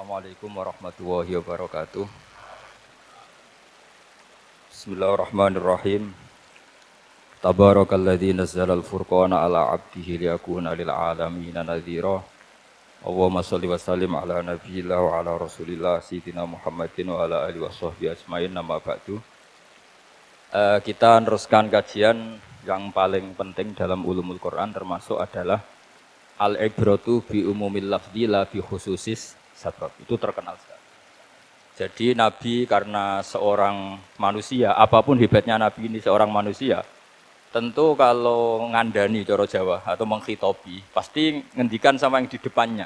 Assalamualaikum warahmatullahi wabarakatuh. Bismillahirrahmanirrahim. Tabarakalladzi nazzala al-furqana ala 'abdihi liyakuna lil 'alamin nadhira. Allahumma shalli wa sallim ala nabiyyillah wa ala rasulillah sayyidina Muhammadin wa ala alihi washabbihi ajmain. Nama ba'du. Kita meneruskan kajian yang paling penting dalam ulumul Quran termasuk adalah al-ibratu bi umumil lafzi la bi khususis sabab. Itu terkenal sekali. Jadi Nabi karena seorang manusia, apapun hebatnya Nabi ini seorang manusia, tentu kalau ngandani cara Jawa atau menghitobi, pasti ngendikan sama yang di depannya.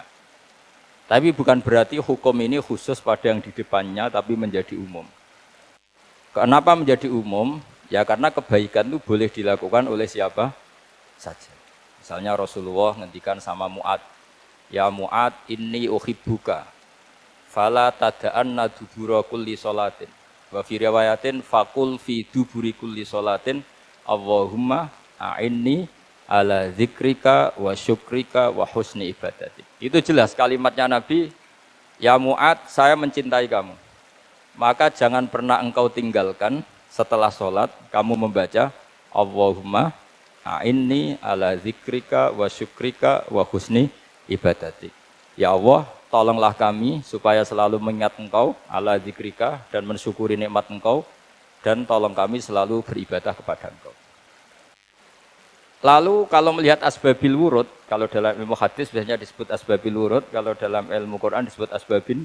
Tapi bukan berarti hukum ini khusus pada yang di depannya, tapi menjadi umum. Kenapa menjadi umum? Ya karena kebaikan itu boleh dilakukan oleh siapa saja. Misalnya Rasulullah ngendikan sama Mu'ad, ya Mu'ad inni uhibbuka fala tada'anna dubura kulli sholatin wa fi riwayatin faqul fi duburi kulli sholatin Allahumma a'inni ala zikrika wa syukrika wa husni ibadatik. Itu jelas kalimatnya Nabi, ya Mu'ad saya mencintai kamu, maka jangan pernah engkau tinggalkan setelah sholat kamu membaca Allahumma a'inni ala zikrika wa syukrika wa husni ibadatik. Ya Allah, tolonglah kami supaya selalu mengingat engkau ala zikrika dan mensyukuri nikmat engkau, dan tolong kami selalu beribadah kepada engkau. Lalu kalau melihat asbabil wurud, kalau dalam ilmu hadis biasanya disebut asbabil wurud, kalau dalam ilmu Quran disebut asbabin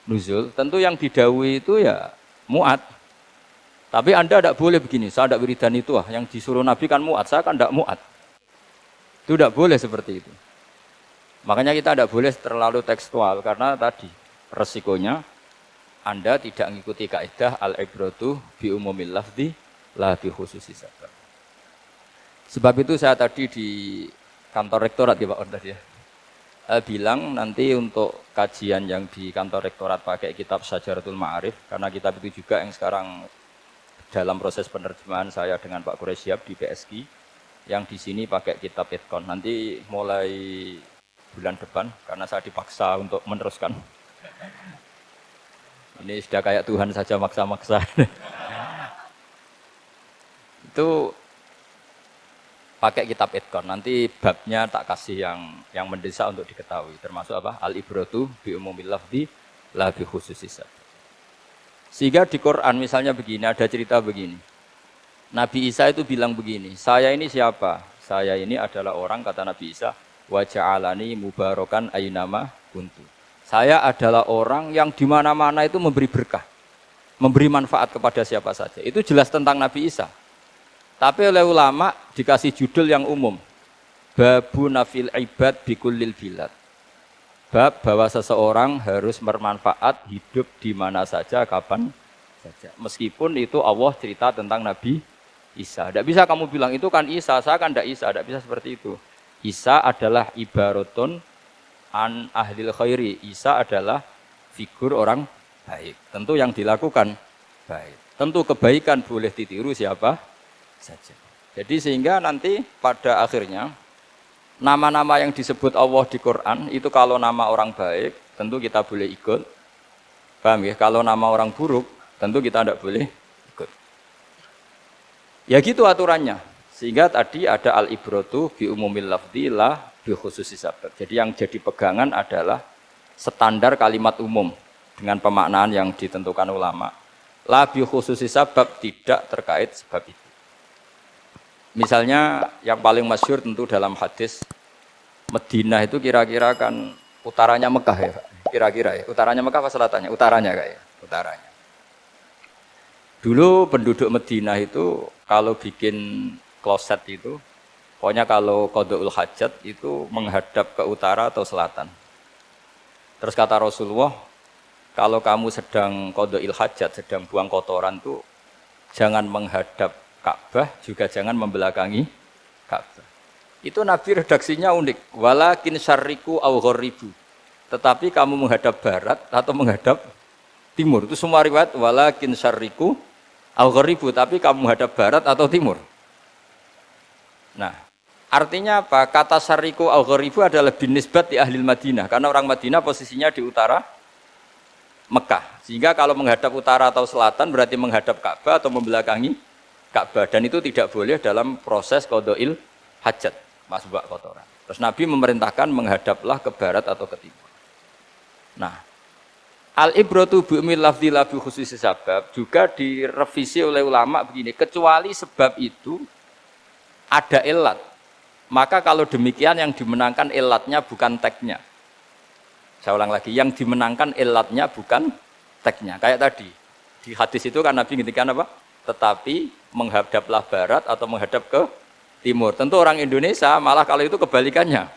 nuzul, tentu yang didhawuhi itu ya Mu'ad. Tapi Anda tidak boleh begini, saya tidak wiridan itu, yang disuruh Nabi kan Mu'ad, saya kan tidak Mu'ad. Itu tidak boleh seperti itu. Makanya kita tidak boleh terlalu tekstual, karena tadi resikonya Anda tidak mengikuti kaidah al-ibratu bi umumil lafzi la bi khususi sabab. Sebab itu saya tadi di kantor rektorat ya Pak On tadi ya, bilang nanti untuk kajian yang di kantor rektorat pakai kitab Syajaratul Ma'arif, karena kitab itu juga yang sekarang dalam proses penerjemahan saya dengan Pak Quraisyab di PSG, yang di sini pakai kitab Itqon. Nanti mulai bulan depan, karena saya dipaksa untuk meneruskan. Ini sudah kayak Tuhan saja maksa-maksa. Itu pakai kitab Itqon. Nanti babnya tak kasih yang mendesak untuk diketahui. Termasuk apa? Al-ibratu bi umumil lafzi la bi khususis sabab. Sehingga di Quran misalnya begini, ada cerita begini. Nabi Isa itu bilang begini, saya ini siapa? Saya ini adalah orang, kata Nabi Isa, wa ja'alani mubarakan aynama kuntu. Saya adalah orang yang di mana-mana itu memberi berkah, memberi manfaat kepada siapa saja. Itu jelas tentang Nabi Isa. Tapi oleh ulama dikasih judul yang umum. Babu nafil ibad bikullil bilad. Bab bahwa seseorang harus bermanfaat hidup di mana saja, kapan saja. Meskipun itu Allah cerita tentang Nabi Isa. Tidak bisa kamu bilang itu kan Isa, saya kan tidak Isa. Tidak bisa seperti itu. Isa adalah ibaratun an ahlil khairi. Isa adalah figur orang baik. Tentu yang dilakukan baik. Tentu kebaikan boleh ditiru siapa saja. Jadi sehingga nanti pada akhirnya nama-nama yang disebut Allah di Quran itu kalau nama orang baik tentu kita boleh ikut. Paham ya? Kalau nama orang buruk tentu kita tidak boleh ikut. Ya gitu aturannya. Sehingga tadi ada al-ibratu bi umumil lafzi la bi khususi sabab. Jadi yang jadi pegangan adalah standar kalimat umum dengan pemaknaan yang ditentukan ulama. La bi khususi sabab, tidak terkait sebab itu. Misalnya yang paling masyhur tentu dalam hadis Madinah itu kira-kira kan utaranya Mekah ya Pak. Kira-kira ya. Utaranya Mekah apa selatannya? Utaranya kayak. Utaranya. Dulu penduduk Madinah itu kalau bikin kloset itu, pokoknya kalau qada'ul hajat itu menghadap ke utara atau selatan. Terus kata Rasulullah, kalau kamu sedang qada'il hajat, sedang buang kotoran itu jangan menghadap Ka'bah, juga jangan membelakangi Ka'bah. Itu Nabi redaksinya unik. Walakin syarriku au gharibu. Tetapi kamu menghadap barat atau menghadap timur. Itu semua riwayat walakin syarriku au gharibu, tapi kamu menghadap barat atau timur. Nah, artinya apa? Kata syarriku au gharibu adalah binisbat di ahli Madinah. Karena orang Madinah posisinya di utara Mekah. Sehingga kalau menghadap utara atau selatan berarti menghadap Ka'bah atau membelakangi Ka'bah. Dan itu tidak boleh dalam proses qada'il hajat, masbuk kotoran. Terus Nabi memerintahkan menghadaplah ke barat atau ke timur. Nah, al-ibratu bi'umil lafzi la bi khususi sabab juga direvisi oleh ulama begini, kecuali sebab itu ada ilat. Maka kalau demikian yang dimenangkan ilatnya bukan teknya. Saya ulang lagi, yang dimenangkan ilatnya bukan teknya. Kayak tadi, di hadis itu kan Nabi ngintikan apa? Tetapi menghadaplah barat atau menghadap ke timur. Tentu orang Indonesia malah kalau itu kebalikannya.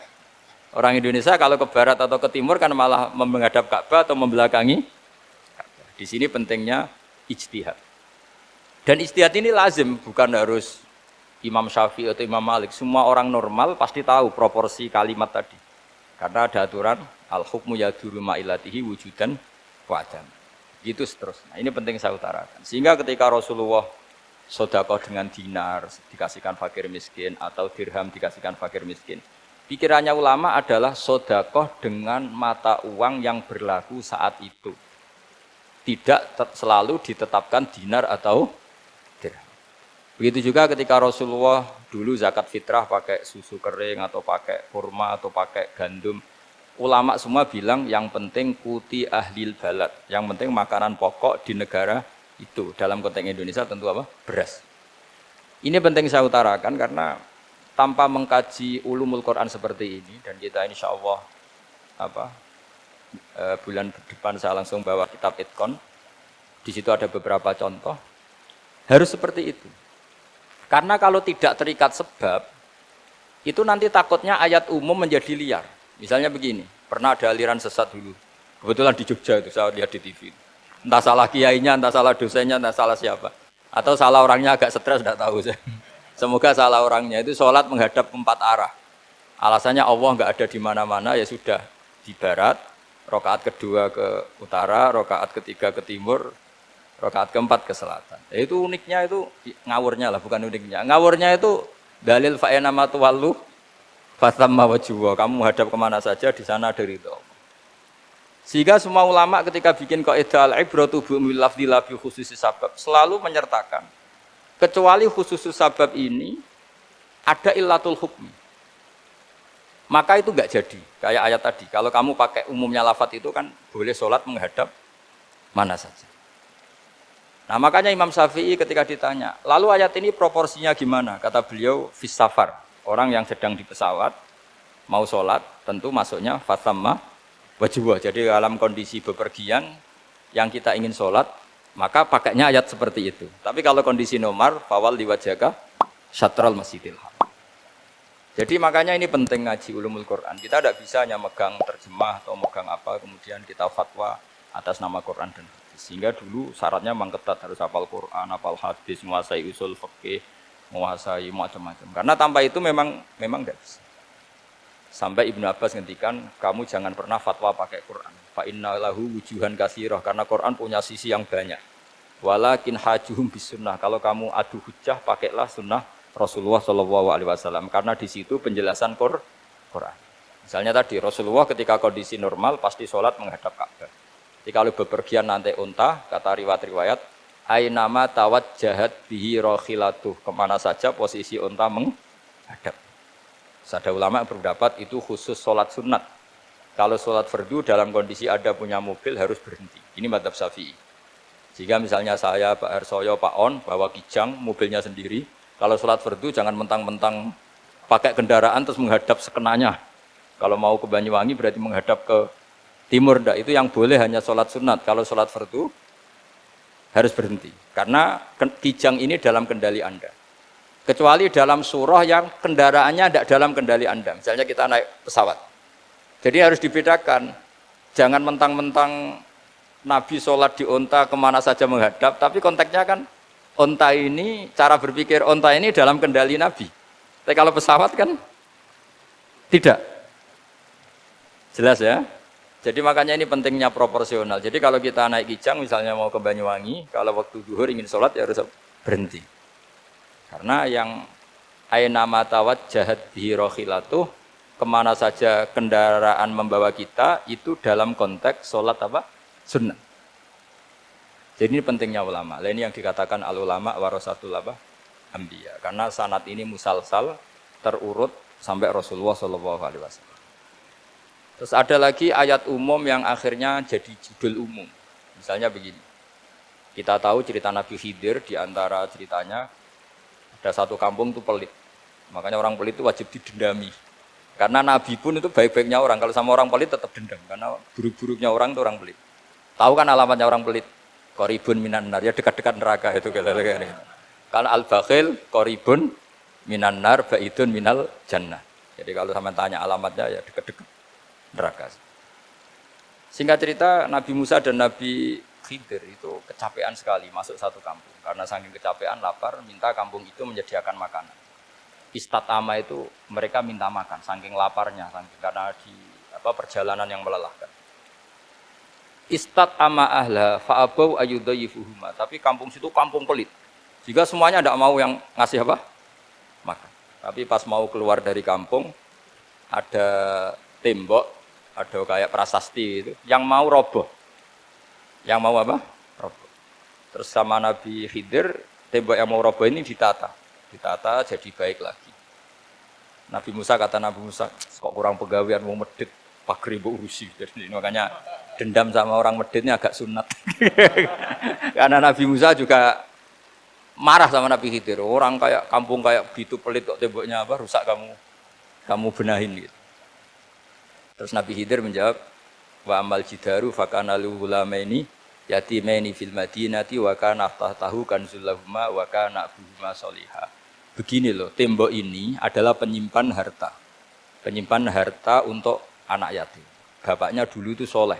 Orang Indonesia kalau ke barat atau ke timur kan malah menghadap Ka'bah atau membelakangi Ka'bah. Di sini pentingnya ijtihad. Dan ijtihad ini lazim, bukan harus Imam Syafi'i atau Imam Malik. Semua orang normal pasti tahu proporsi kalimat tadi. Karena ada aturan al-hukmu yaduru ma'ilatihi wujudan wa'adam. Gitu seterusnya. Ini penting saya utarakan. Sehingga ketika Rasulullah sedekah dengan dinar dikasihkan fakir miskin atau dirham dikasihkan fakir miskin, pikirannya ulama adalah sedekah dengan mata uang yang berlaku saat itu. Tidak selalu ditetapkan dinar atau dirham. Begitu juga ketika Rasulullah dulu zakat fitrah pakai susu kering atau pakai kurma atau pakai gandum. Ulama semua bilang yang penting kuti ahlil balad, yang penting makanan pokok di negara itu. Dalam konteks Indonesia tentu apa? Beras. Ini penting saya utarakan karena tanpa mengkaji ulumul Quran seperti ini, dan kita insya Allah bulan depan saya langsung bawa kitab Itqon. Di situ ada beberapa contoh. Harus seperti itu. Karena kalau tidak terikat sebab, itu nanti takutnya ayat umum menjadi liar. Misalnya begini, pernah ada aliran sesat dulu. Kebetulan di Jogja itu saya lihat di TV. Entah salah kiainya, entah salah dosennya, entah salah siapa. Atau salah orangnya agak stres, tidak tahu saya. Semoga salah orangnya itu sholat menghadap 4 arah. Alasannya Allah nggak ada di mana-mana, ya sudah di barat, rakaat kedua ke utara, rakaat ketiga ke timur, rakaat keempat ke selatan. Ya, itu uniknya itu ngawurnya lah, bukan uniknya. Ngawurnya itu dalil fa'ena matuwallu fatamma wajhuwa, kamu hadap kemana saja di sana ada ridho. Sehingga semua ulama ketika bikin kaidah al-ibratu bi'umil lafzi la bi khususi sabab selalu menyertakan kecuali khususus sabab ini ada illatul hukmi. Maka itu enggak jadi. Kayak ayat tadi, kalau kamu pakai umumnya lafaz itu kan boleh sholat menghadap mana saja. Nah, makanya Imam Syafi'i ketika ditanya, lalu ayat ini proporsinya gimana? Kata beliau, fis safar. Orang yang sedang di pesawat, mau sholat, tentu masuknya fatamma wajibah. Jadi dalam kondisi bepergian, yang kita ingin sholat, maka pakainya ayat seperti itu. Tapi kalau kondisi nomor, fawal diwajaka syatral masjidil haram. Jadi makanya ini penting ngaji ulumul Quran. Kita tidak bisa hanya megang terjemah atau megang apa, kemudian kita fatwa atas nama Quran dan hadis. Sehingga dulu syaratnya memang ketat, harus hafal Quran, hafal hadis, menguasai usul fikih, menguasai macam-macam. Karena tanpa itu memang tidak bisa. Sampai Ibnu Abbas ngendikan, kamu jangan pernah fatwa pakai Quran. Fa inna lahu wujuhan katsirah, karena Quran punya sisi yang banyak. Walakin hajuhum bisunnah. Kalau kamu adu hujjah, pakailah sunnah Rasulullah SAW. Karena di situ penjelasan Quran. Misalnya tadi Rasulullah ketika kondisi normal pasti sholat menghadap Ka'bah. Jadi kalau bepergian nanti unta, kata riwayat-riwayat, ainama tawajjahat bihi rakhilatuh, kemana saja posisi unta menghadap. Ada ulama berpendapat itu khusus sholat sunat. Kalau sholat fardu dalam kondisi ada punya mobil harus berhenti. Ini madzhab Syafi'i. Jika misalnya saya, Pak Harsoyo, Pak On bawa kijang, mobilnya sendiri, kalau sholat fardu jangan mentang-mentang pakai kendaraan terus menghadap sekenanya. Kalau mau ke Banyuwangi berarti menghadap ke timur. Enggak, itu yang boleh hanya sholat sunat. Kalau sholat fardu harus berhenti. Karena kijang ini dalam kendali Anda. Kecuali dalam surah yang kendaraannya tidak dalam kendali Anda. Misalnya kita naik pesawat. Jadi harus dibedakan. Jangan mentang-mentang Nabi sholat di unta kemana saja menghadap. Tapi konteksnya kan unta ini, cara berpikir unta ini dalam kendali Nabi. Tapi kalau pesawat kan tidak. Jelas ya? Jadi makanya ini pentingnya proporsional. Jadi kalau kita naik kijang misalnya mau ke Banyuwangi, kalau waktu zuhur ingin sholat ya harus berhenti. Karena yang ainama tawajjahat bihi rakhilatuh, kemana saja kendaraan membawa kita itu dalam konteks sholat apa? Sunnah. Jadi ini pentingnya ulama. Lah ini yang dikatakan al ulama warasatul anbiya. Karena sanad ini musalsal terurut sampai Rasulullah Shallallahu alaihi wasallam. Terus ada lagi ayat umum yang akhirnya jadi judul umum. Misalnya begini. Kita tahu cerita Nabi Khidir, di antara ceritanya ada satu kampung itu pelit. Makanya orang pelit itu wajib didendami. Karena Nabi pun itu baik-baiknya orang. Kalau sama orang pelit tetap dendam. Karena buruk-buruknya orang itu orang pelit. Tahu kan alamatnya orang pelit? Qoribun minan nar, ya dekat-dekat neraka itu. Kalau al-bakhil, qoribun minan nar, ba'idun minal jannah. Jadi kalau sama tanya alamatnya ya dekat-dekat neraka. Singkat cerita, Nabi Musa dan Nabi Khidir itu kecapean sekali masuk satu kampung. Karena saking kecapean, lapar, minta kampung itu menyediakan makanan. Istatama itu mereka minta makan, saking laparnya, karena di perjalanan yang melelahkan. Istatama ahla fa'abau ayyudayyifuhuma. Tapi kampung situ kampung pelit. Jika semuanya tidak mau yang ngasih apa? Makan. Tapi pas mau keluar dari kampung, ada tembok, ada kayak prasasti itu, yang mau roboh. Yang mau apa? Roboh. Terus sama Nabi Khidir, tembok yang mau roboh ini ditata jadi baik lagi. Nabi Musa kata Nabi Musa, kok kurang pegawaian mau medit, pagri bu urusi. Jadi makanya dendam sama orang meditnya agak sunat. Karena Nabi Musa juga marah sama Nabi Khidir. Orang kayak kampung kayak gitu pelit kok temboknya apa rusak kamu benahin gitu. Terus Nabi Khidir menjawab, wa amal jidaru fakana luhulamaini yatimaini fil madinati wa kana tahtahu kanzul lahuma wa kana abuhuma sholihah. Begini loh, tembok ini adalah penyimpan harta. Penyimpan harta untuk anak yatim. Bapaknya dulu itu soleh.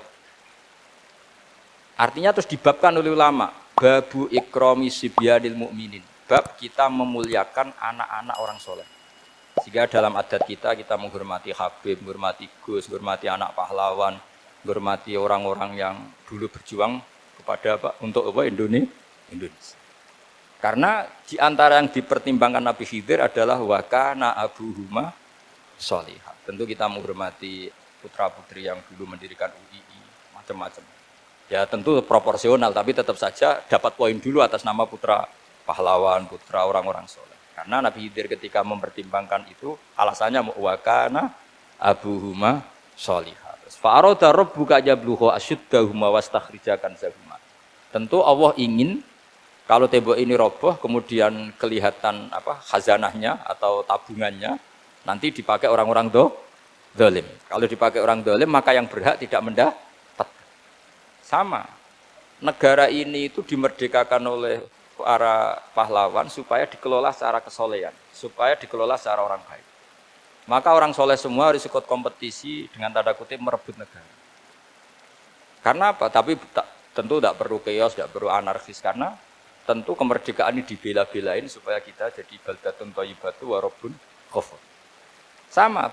Artinya terus dibabkan oleh ulama. Babu ikrami sibyanil mu'minin. Bab kita memuliakan anak-anak orang soleh. Sehingga dalam adat kita menghormati Habib, menghormati Gus, menghormati anak pahlawan, menghormati orang-orang yang dulu berjuang kepada untuk Indonesia. Karena di antara yang dipertimbangkan Nabi Khidir adalah wakana abuhuma sholihah. Tentu kita menghormati putra-putri yang dulu mendirikan UII, macam-macam. Ya tentu proporsional, tapi tetap saja dapat poin dulu atas nama putra pahlawan, putra orang-orang soleh. Karena Nabi Khidir ketika mempertimbangkan itu, alasannya wakana abuhuma sholihah. Fa'arada rabbuka yablugha ashuddahuma wastakhrijakan zahuma. Tentu Allah ingin kalau tembok ini roboh, kemudian kelihatan khazanahnya atau tabungannya, nanti dipakai orang-orang dolim. Kalau dipakai orang dolim, maka yang berhak tidak mendapat. Sama, negara ini itu dimerdekakan oleh para pahlawan supaya dikelola secara kesolehan, supaya dikelola secara orang baik. Maka orang soleh semua harus ikut kompetisi dengan tanda kutip merebut negara. Karena apa? Tapi tentu tidak perlu chaos, tidak perlu anarkis, karena tentu kemerdekaan ini dibela-belain supaya kita jadi baldatun thayyibatu wa rabbun ghafur. Sama,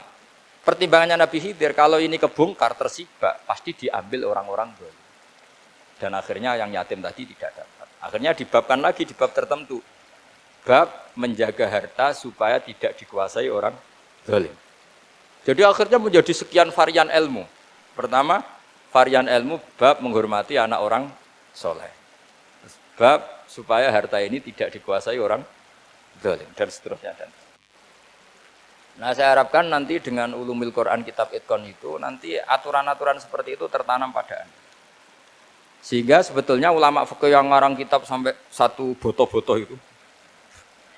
pertimbangannya Nabi Khidir, kalau ini kebongkar, tersibak, pasti diambil orang-orang dolim. Dan akhirnya yang yatim tadi tidak dapat. Akhirnya dibabkan lagi di bab tertentu. Bab menjaga harta supaya tidak dikuasai orang dolim. Jadi akhirnya menjadi sekian varian ilmu. Pertama, varian ilmu bab menghormati anak orang soleh. Bab supaya harta ini tidak dikuasai orang zalim dan seterusnya. Nah, saya harapkan nanti dengan ulumul Quran kitab Itqan itu nanti aturan-aturan seperti itu tertanam pada Anda. Sehingga sebetulnya ulama fikih yang ngarang kitab sampai satu boto-boto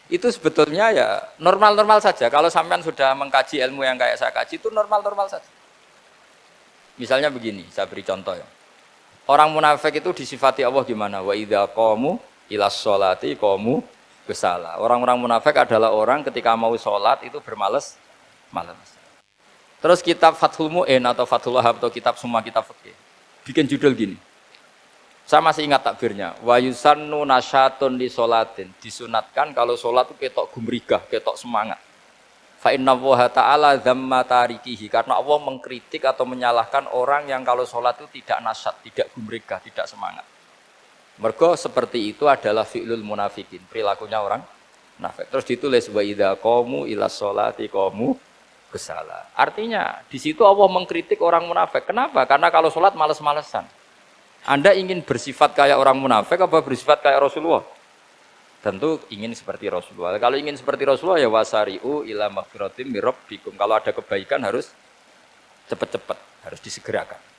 itu sebetulnya ya normal-normal saja. Kalau sampean sudah mengkaji ilmu yang kayak saya kaji itu normal-normal saja. Misalnya begini, saya beri contoh ya. Orang munafik itu disifati Allah gimana? Wa idza qamu ilas sholati qamu kusala. Orang-orang munafik adalah orang ketika mau sholat itu bermalas. Terus kitab Fathul Mu'in atau Fathul Wahab atau kitab semua kitab fikih bikin judul gini. Saya masih ingat takbirnya. Wa yusannu nasyatun li sholatin. Disunatkan kalau sholat itu ketok gumrigah, ketok semangat. Fa inna Allaha ta'ala dzamma tarikihi. Karena Allah mengkritik atau menyalahkan orang yang kalau sholat itu tidak nasyat, tidak gumrigah, tidak semangat. Mergo seperti itu adalah fi'lul munafikin, perilakunya orang munafik. Terus ditulis wa idza qamu ilas sholati qamu kusala. Artinya di situ Allah mengkritik orang munafik. Kenapa? Karena kalau sholat males-malesan. Anda ingin bersifat kayak orang munafik apa bersifat kayak Rasulullah? Tentu ingin seperti Rasulullah. Kalau ingin seperti Rasulullah ya wasari'u ila maghfiratim mir rabbikum. Kalau ada kebaikan harus cepat-cepat, harus disegerakan.